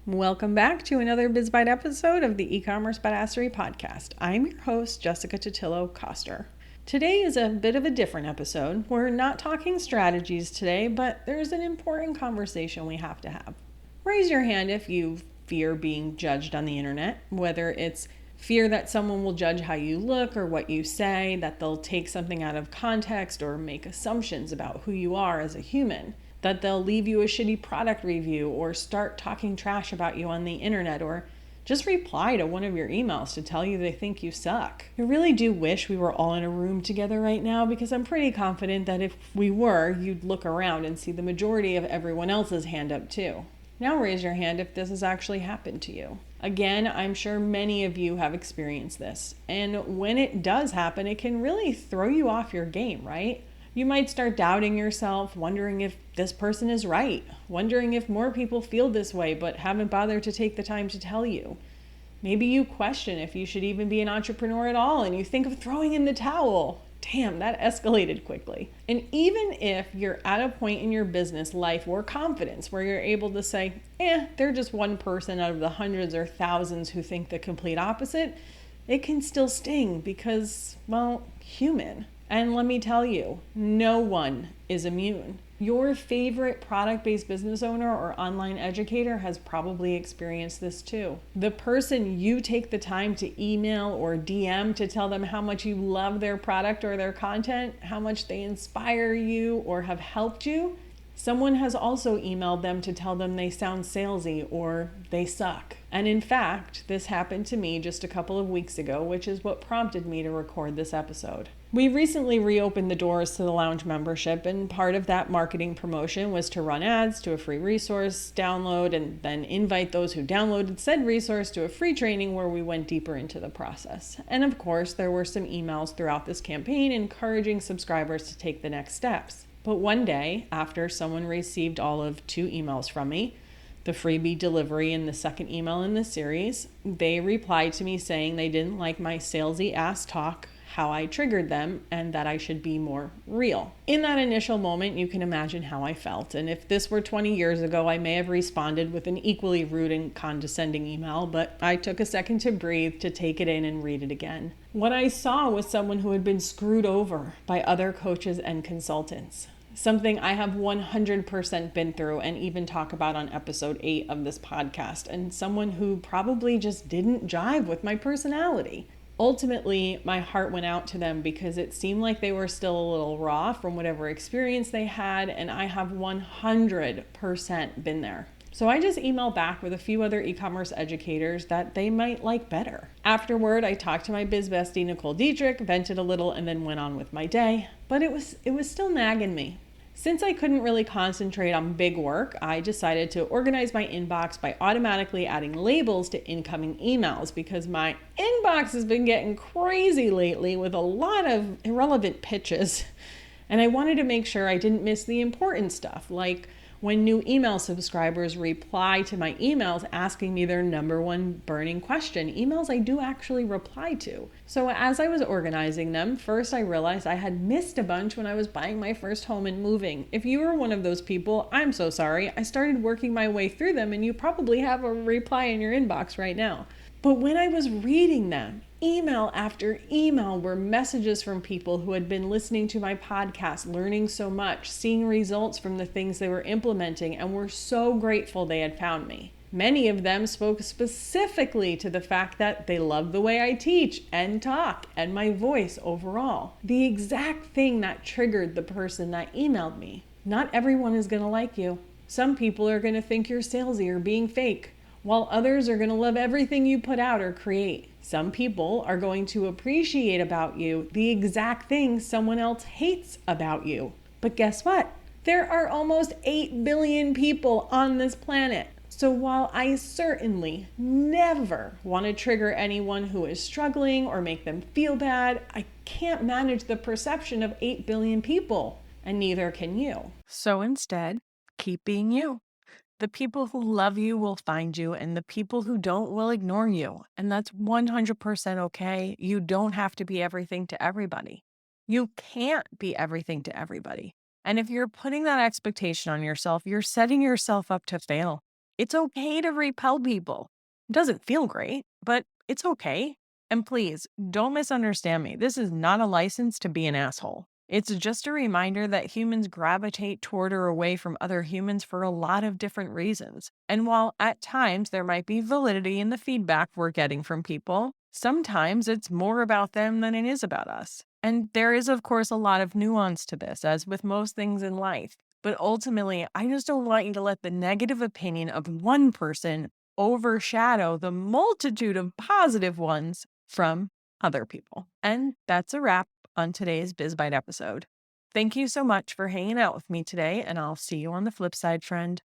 Welcome back to another BIZ episode of the eCommerce Badassery podcast. I'm your host, Jessica Totillo-Coster. Today is a bit of a different episode. We're not talking strategies today, but there's an important conversation we have to have. Raise your hand if you fear being judged on the internet, whether it's fear that someone will judge how you look or what you say, that they'll take something out of context or make assumptions about who you are as a human, that they'll leave you a shitty product review or start talking trash about you on the internet, or just reply to one of your emails to tell you they think you suck. I really do wish we were all in a room together right now, because I'm pretty confident that if we were, you'd look around and see the majority of everyone else's hand up too. Now raise your hand if this has actually happened to you. Again, I'm sure many of you have experienced this. And when it does happen, it can really throw you off your game, right? You might start doubting yourself, wondering if this person is right, wondering if more people feel this way but haven't bothered to take the time to tell you. Maybe you question if you should even be an entrepreneur at all, and you think of throwing in the towel. Damn, that escalated quickly. And even if you're at a point in your business life or confidence where you're able to say, they're just one person out of the hundreds or thousands who think the complete opposite, it can still sting because, well, human. And let me tell you, no one is immune. Your favorite product-based business owner or online educator has probably experienced this too. The person you take the time to email or DM to tell them how much you love their product or their content, how much they inspire you or have helped you, someone has also emailed them to tell them they sound salesy or they suck. And in fact, this happened to me just a couple of weeks ago, which is what prompted me to record this episode. We recently reopened the doors to the lounge membership, and part of that marketing promotion was to run ads to a free resource download and then invite those who downloaded said resource to a free training where we went deeper into the process. And of course, there were some emails throughout this campaign encouraging subscribers to take the next steps. But one day, after someone received all of 2 emails from me, the freebie delivery and the second email in the series, they replied to me saying they didn't like my salesy ass talk, how I triggered them, and that I should be more real. In that initial moment, you can imagine how I felt. And if this were 20 years ago, I may have responded with an equally rude and condescending email, but I took a second to breathe, to take it in and read it again. What I saw was someone who had been screwed over by other coaches and consultants. Something I have 100% been through and even talk about on episode 8 of this podcast, and someone who probably just didn't jive with my personality. Ultimately, my heart went out to them because it seemed like they were still a little raw from whatever experience they had, and I have 100% been there. So I just emailed back with a few other e-commerce educators that they might like better. Afterward, I talked to my biz bestie, Nicole Dietrich, vented a little, and then went on with my day. But it was still nagging me. Since I couldn't really concentrate on big work, I decided to organize my inbox by automatically adding labels to incoming emails, because my inbox has been getting crazy lately with a lot of irrelevant pitches. And I wanted to make sure I didn't miss the important stuff, like when new email subscribers reply to my emails asking me their number one burning question, emails I do actually reply to. So as I was organizing them, first I realized I had missed a bunch when I was buying my first home and moving. If you were one of those people, I'm so sorry. I started working my way through them, and you probably have a reply in your inbox right now. But when I was reading them, email after email were messages from people who had been listening to my podcast, learning so much, seeing results from the things they were implementing, and were so grateful they had found me. Many of them spoke specifically to the fact that they love the way I teach and talk and my voice overall. The exact thing that triggered the person that emailed me. Not everyone is going to like you. Some people are going to think you're salesy or being fake, while others are going to love everything you put out or create. Some people are going to appreciate about you the exact thing someone else hates about you. But guess what? There are almost 8 billion people on this planet. So while I certainly never want to trigger anyone who is struggling or make them feel bad, I can't manage the perception of 8 billion people, and neither can you. So instead, keep being you. The people who love you will find you, and the people who don't will ignore you. And that's 100% okay. You don't have to be everything to everybody. You can't be everything to everybody. And if you're putting that expectation on yourself, you're setting yourself up to fail. It's okay to repel people. It doesn't feel great, but it's okay. And please, don't misunderstand me. This is not a license to be an asshole. It's just a reminder that humans gravitate toward or away from other humans for a lot of different reasons. And while at times there might be validity in the feedback we're getting from people, sometimes it's more about them than it is about us. And there is, of course, a lot of nuance to this, as with most things in life. But ultimately, I just don't want you to let the negative opinion of one person overshadow the multitude of positive ones from other people. And that's a wrap on today's BizBite episode. Thank you so much for hanging out with me today, and I'll see you on the flip side, friend.